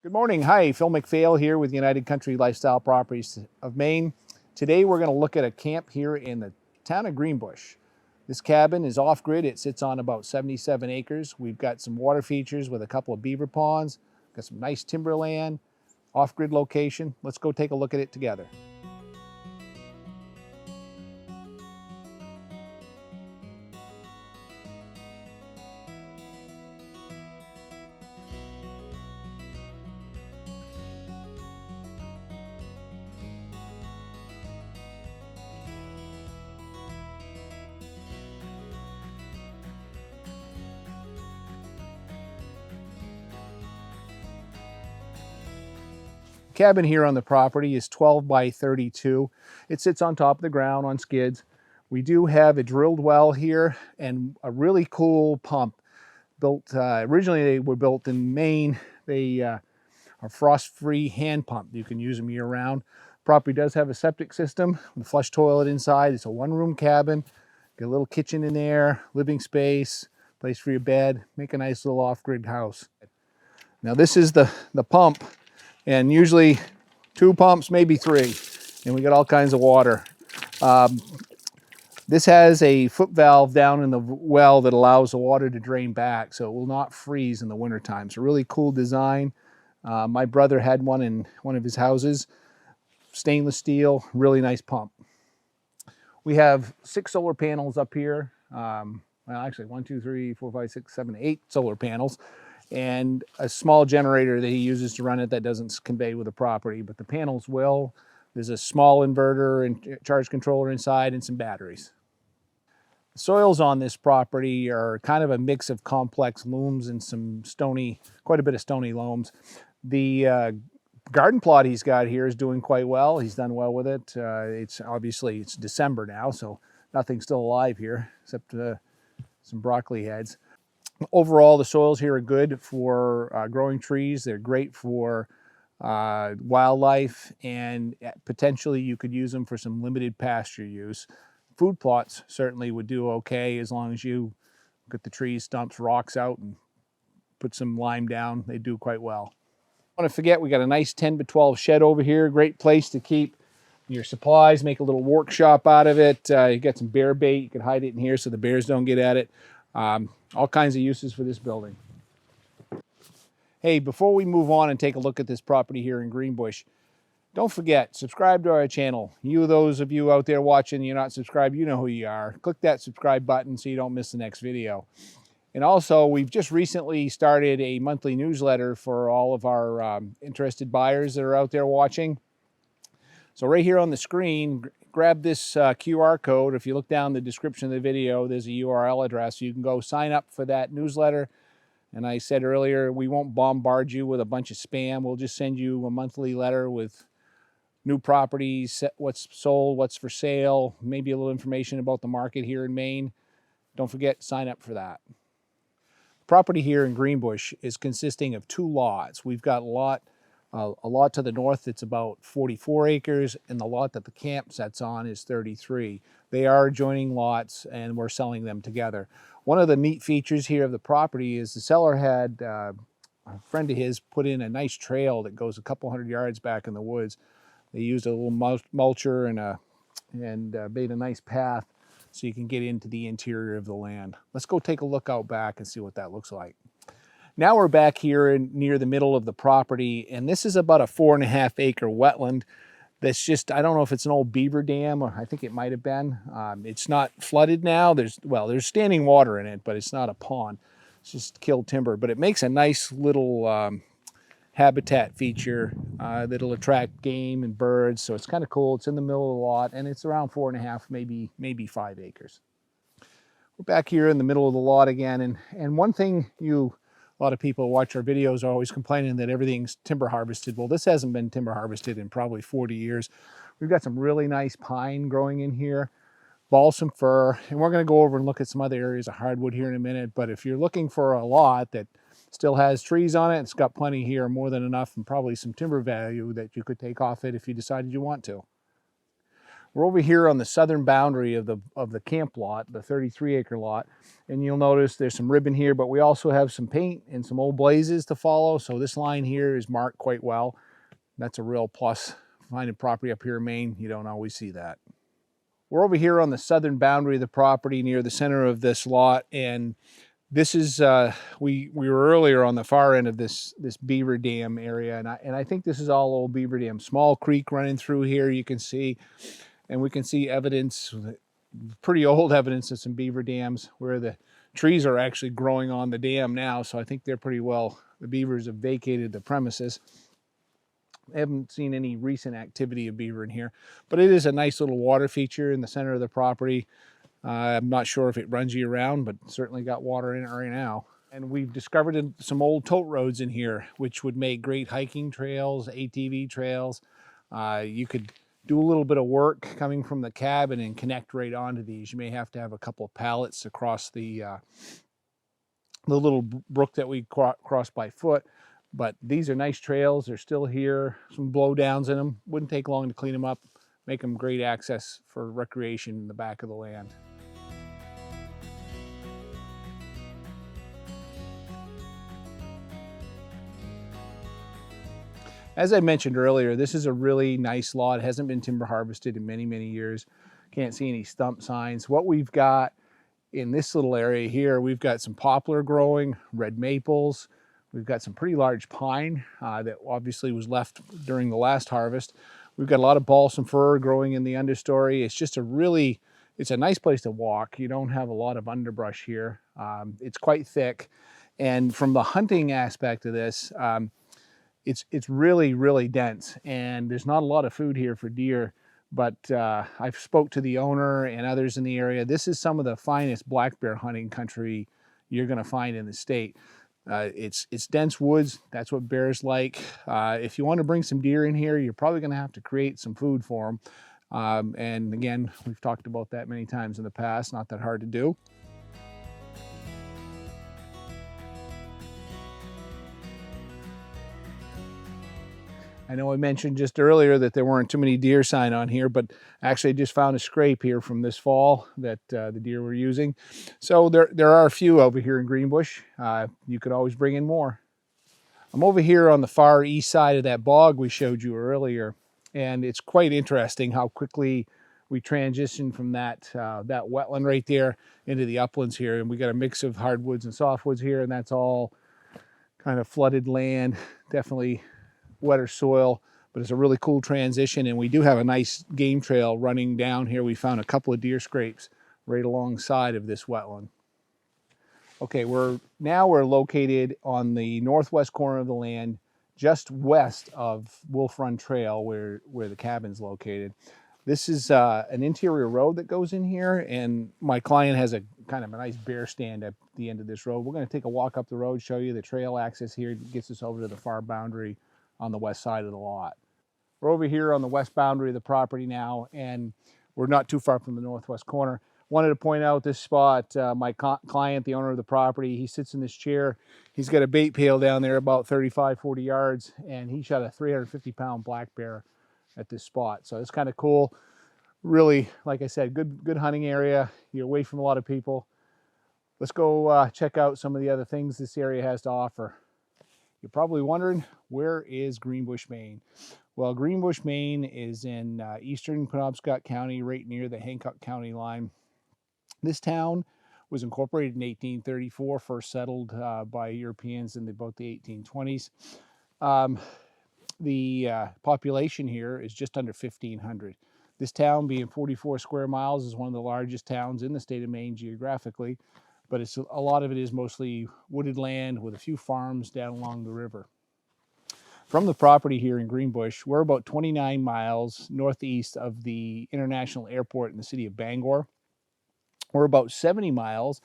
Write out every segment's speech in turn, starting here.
Good morning. Hi, Phil McPhail here with United Country Lifestyle Properties of Maine. Today we're going to look at a camp here in the town of Greenbush. This cabin is off-grid. It sits on about 77 acres. We've got some water features with a couple of beaver ponds, got some nice timberland, off-grid location. Let's go take a look at it together. Cabin here on the property is 12 by 32. It sits on top of the ground on skids. We do have a drilled well here and a really cool pump. Originally they were built in Maine. They are frost-free hand pump. You can use them year-round. Property does have a septic system with a flush toilet inside. It's a one-room cabin. Got a little kitchen in there, living space, place for your bed. Make a nice little off-grid house. Now this is the pump, and usually 2 pumps, maybe 3, and we got all kinds of water. This has a foot valve down in the well that allows the water to drain back, so it will not freeze in the wintertime. It's a really cool design. My brother had one in one of his houses. Stainless steel, really nice pump. We have 6 solar panels up here. Well, actually 1, 2, 3, 4, 5, 6, 7, 8 solar panels, and a small generator that he uses to run it that doesn't convey with the property, but the panels will. There's a small inverter and charge controller inside and some batteries. The soils on this property are kind of a mix of complex loams and some stony, quite a bit of stony loams. The garden plot he's got here is doing quite well. He's done well with it. It's December now, so nothing's still alive here except some broccoli heads. Overall, the soils here are good for growing trees. They're great for wildlife, and potentially you could use them for some limited pasture use. Food plots certainly would do okay as long as you get the trees, stumps, rocks out and put some lime down. They do quite well. I want to forget, we got a nice 10 by 12 shed over here. Great place to keep your supplies, make a little workshop out of it. You got some bear bait. You can hide it in here so the bears don't get at it. All kinds of uses for this building. Hey, before we move on and take a look at this property here in Greenbush, don't forget, subscribe to our channel. Those of you out there watching, you're not subscribed, you know who you are. Click that subscribe button so you don't miss the next video. And also, we've just recently started a monthly newsletter for all of our interested buyers that are out there watching. So right here on the screen, grab this QR code. If you look down the description of the video, there's a URL address. You can go sign up for that newsletter. And I said earlier, we won't bombard you with a bunch of spam. We'll just send you a monthly letter with new properties, what's sold, what's for sale, maybe a little information about the market here in Maine. Don't forget, sign up for that. The property here in Greenbush is consisting of 2 lots. We've got a lot to the north that's about 44 acres, and the lot that the camp sets on is 33. They are adjoining lots, and we're selling them together. One of the neat features here of the property is the seller had a friend of his put in a nice trail that goes a couple hundred yards back in the woods. They used a little mulcher and made a nice path so you can get into the interior of the land. Let's go take a look out back and see what that looks like. Now we're back here near the middle of the property, and this is about a 4.5 acre wetland that's just, I don't know if it's an old beaver dam, or I think it might have been. It's not flooded now. There's standing water in it, but it's not a pond. It's just killed timber, but it makes a nice little habitat feature that'll attract game and birds. So it's kind of cool. It's in the middle of the lot, and it's around 4.5, maybe 5 acres. We're back here in the middle of the lot again, and one thing a lot of people who watch our videos are always complaining that everything's timber harvested. Well, this hasn't been timber harvested in probably 40 years. We've got some really nice pine growing in here, balsam fir, and we're going to go over and look at some other areas of hardwood here in a minute. But if you're looking for a lot that still has trees on it, it's got plenty here, more than enough, and probably some timber value that you could take off it if you decided you want to. We're over here on the southern boundary of the camp lot, the 33-acre lot, and you'll notice there's some ribbon here, but we also have some paint and some old blazes to follow. So this line here is marked quite well. That's a real plus. Finding property up here in Maine, you don't always see that. We're over here on the southern boundary of the property near the center of this lot, and this is we were earlier on the far end of this beaver dam area, and I think this is all old beaver dam. Small creek running through here, you can see, and we can see evidence, pretty old evidence of some beaver dams where the trees are actually growing on the dam now. So I think they're pretty well, the beavers have vacated the premises. I haven't seen any recent activity of beaver in here, but it is a nice little water feature in the center of the property. I'm not sure if it runs year round, but certainly got water in it right now. And we've discovered some old tote roads in here, which would make great hiking trails, ATV trails. You could do a little bit of work coming from the cabin and connect right onto these. You may have to have a couple of pallets across the little brook that we cross by foot. But these are nice trails. They're still here. Some blowdowns in them. Wouldn't take long to clean them up. Make them great access for recreation in the back of the land. As I mentioned earlier, this is a really nice lot. It hasn't been timber harvested in many, many years. Can't see any stump signs. What we've got in this little area here, we've got some poplar growing, red maples. We've got some pretty large pine that obviously was left during the last harvest. We've got a lot of balsam fir growing in the understory. It's just it's a nice place to walk. You don't have a lot of underbrush here. It's quite thick. And from the hunting aspect of this, it's really, really dense, and there's not a lot of food here for deer. But I've spoke to the owner and others in the area. This is some of the finest black bear hunting country you're going to find in the state. It's dense woods. That's what bears like. If you want to bring some deer in here, you're probably going to have to create some food for them. And again, we've talked about that many times in the past. Not that hard to do. I know I mentioned just earlier that there weren't too many deer sign on here, but actually I just found a scrape here from this fall that the deer were using. So there are a few over here in Greenbush. You could always bring in more. I'm over here on the far east side of that bog we showed you earlier, and it's quite interesting how quickly we transitioned from that wetland right there into the uplands here. And we got a mix of hardwoods and softwoods here, and that's all kind of flooded land, definitely wetter soil, but it's a really cool transition. And we do have a nice game trail running down here. We found a couple of deer scrapes right alongside of this wetland. Okay, we're located on the northwest corner of the land, just west of Wolf Run Trail, where the cabin's located. This is an interior road that goes in here, and my client has a kind of a nice bear stand at the end of this road. We're going to take a walk up the road, show you the trail access here. It gets us over to the far boundary on the west side of the lot. We're over here on the west boundary of the property now, and we're not too far from the northwest corner. Wanted to point out this spot. My client, the owner of the property, he sits in this chair. He's got a bait pail down there about 35, 40 yards, and he shot a 350-pound black bear at this spot. So it's kind of cool. Really, like I said, good hunting area. You're away from a lot of people. Let's go check out some of the other things this area has to offer. You're probably wondering, where is Greenbush, Maine? Well, Greenbush, Maine is in eastern Penobscot County, right near the Hancock County line. This town was incorporated in 1834, first settled by Europeans in about the 1820s. The population here is just under 1,500. This town, being 44 square miles, is one of the largest towns in the state of Maine geographically. But a lot of it is mostly wooded land with a few farms down along the river. From the property here in Greenbush, we're about 29 miles northeast of the international airport in the city of Bangor. We're about 70 miles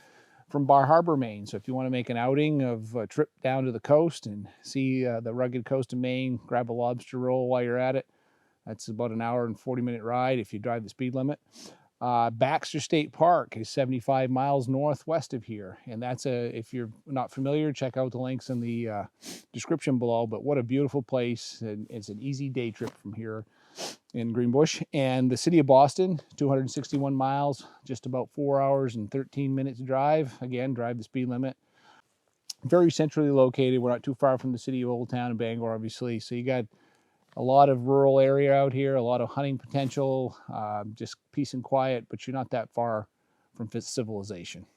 from Bar Harbor, Maine. So if you want to make an outing of a trip down to the coast and see the rugged coast of Maine, grab a lobster roll while you're at it. That's about an hour and 40-minute ride if you drive the speed limit. Baxter State Park is 75 miles northwest of here. And that's if you're not familiar, check out the links in the description below. But what a beautiful place. And it's an easy day trip from here in Greenbush. And the city of Boston, 261 miles, just about 4 hours and 13 minutes drive. Again, drive the speed limit. Very centrally located. We're not too far from the city of Old Town in Bangor, obviously. So you got a lot of rural area out here, a lot of hunting potential, just peace and quiet, but you're not that far from civilization.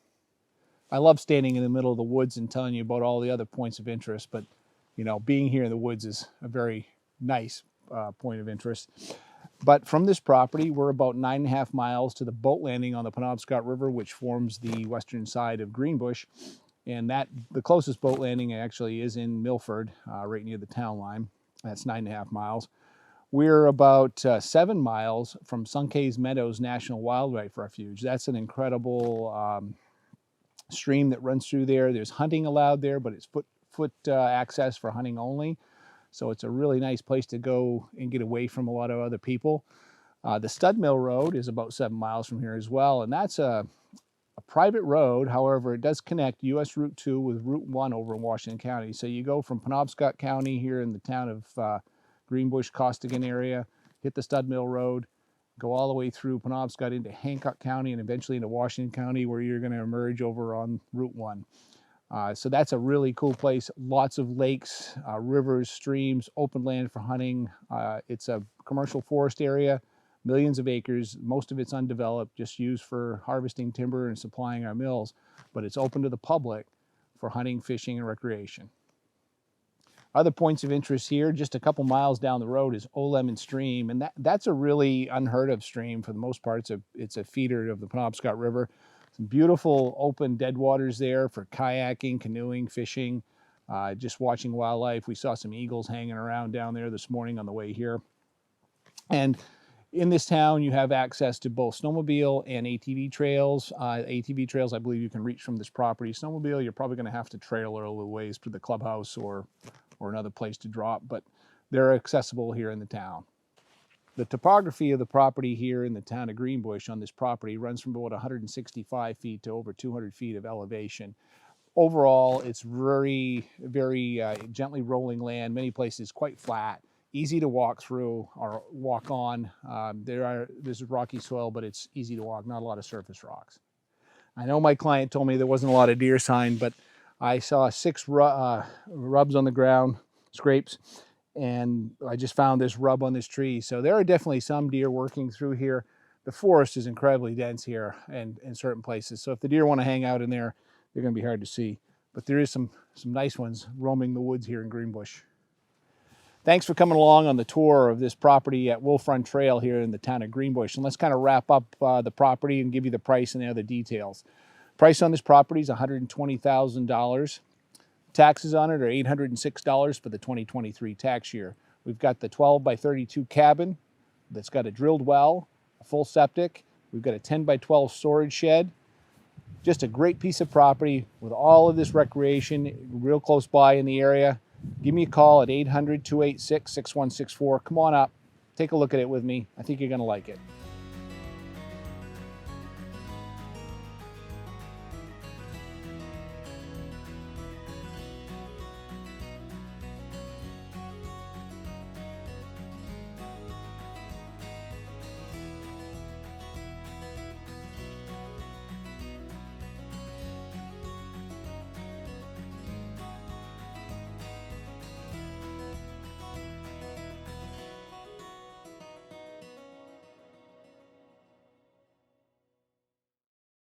I love standing in the middle of the woods and telling you about all the other points of interest, but you know, being here in the woods is a very nice point of interest. But from this property, we're about 9.5 miles to the boat landing on the Penobscot River, which forms the western side of Greenbush. And the closest boat landing actually is in Milford, right near the town line. That's 9.5 miles. We're about 7 miles from Sunkays Meadows National Wildlife Refuge. That's an incredible stream that runs through there. There's hunting allowed there, but it's foot access for hunting only. So it's a really nice place to go and get away from a lot of other people. The Stud Mill Road is about 7 miles from here as well, and that's a private road. However, it does connect US Route 2 with Route 1 over in Washington County. So you go from Penobscot County here in the town of Greenbush, Costigan area, hit the Stud Mill Road, go all the way through Penobscot into Hancock County and eventually into Washington County, where you're going to emerge over on Route 1. So that's a really cool place. Lots of lakes, rivers, streams, open land for hunting. It's a commercial forest area. Millions of acres, most of it's undeveloped, just used for harvesting timber and supplying our mills, but it's open to the public for hunting, fishing, and recreation. Other points of interest here, just a couple miles down the road, is O'Lemon Stream, and that's a really unheard of stream for the most part. It's a feeder of the Penobscot River. Some beautiful open dead waters there for kayaking, canoeing, fishing, just watching wildlife. We saw some eagles hanging around down there this morning on the way here. And in this town, you have access to both snowmobile and ATV trails. ATV trails, I believe you can reach from this property. Snowmobile, you're probably going to have to trail a little ways to the clubhouse or another place to drop, but they're accessible here in the town. The topography of the property here in the town of Greenbush on this property runs from about 165 feet to over 200 feet of elevation. Overall, it's very, very gently rolling land, many places quite flat. Easy to walk through or walk on. There's rocky soil, but it's easy to walk, not a lot of surface rocks. I know my client told me there wasn't a lot of deer sign, but I saw 6 rubs on the ground, scrapes, and I just found this rub on this tree. So there are definitely some deer working through here. The forest is incredibly dense here and in certain places. So if the deer want to hang out in there, they're going to be hard to see. But there is some nice ones roaming the woods here in Greenbush. Thanks for coming along on the tour of this property at Wolf Run Trail here in the town of Greenbush. And let's kind of wrap up the property and give you the price and the other details. Price on this property is $120,000. Taxes on it are $806 for the 2023 tax year. We've got the 12 by 32 cabin that's got a drilled well, a full septic. We've got a 10 by 12 storage shed. Just a great piece of property with all of this recreation real close by in the area. Give me a call at 800-286-6164. Come on up, take a look at it with me. I think you're going to like it.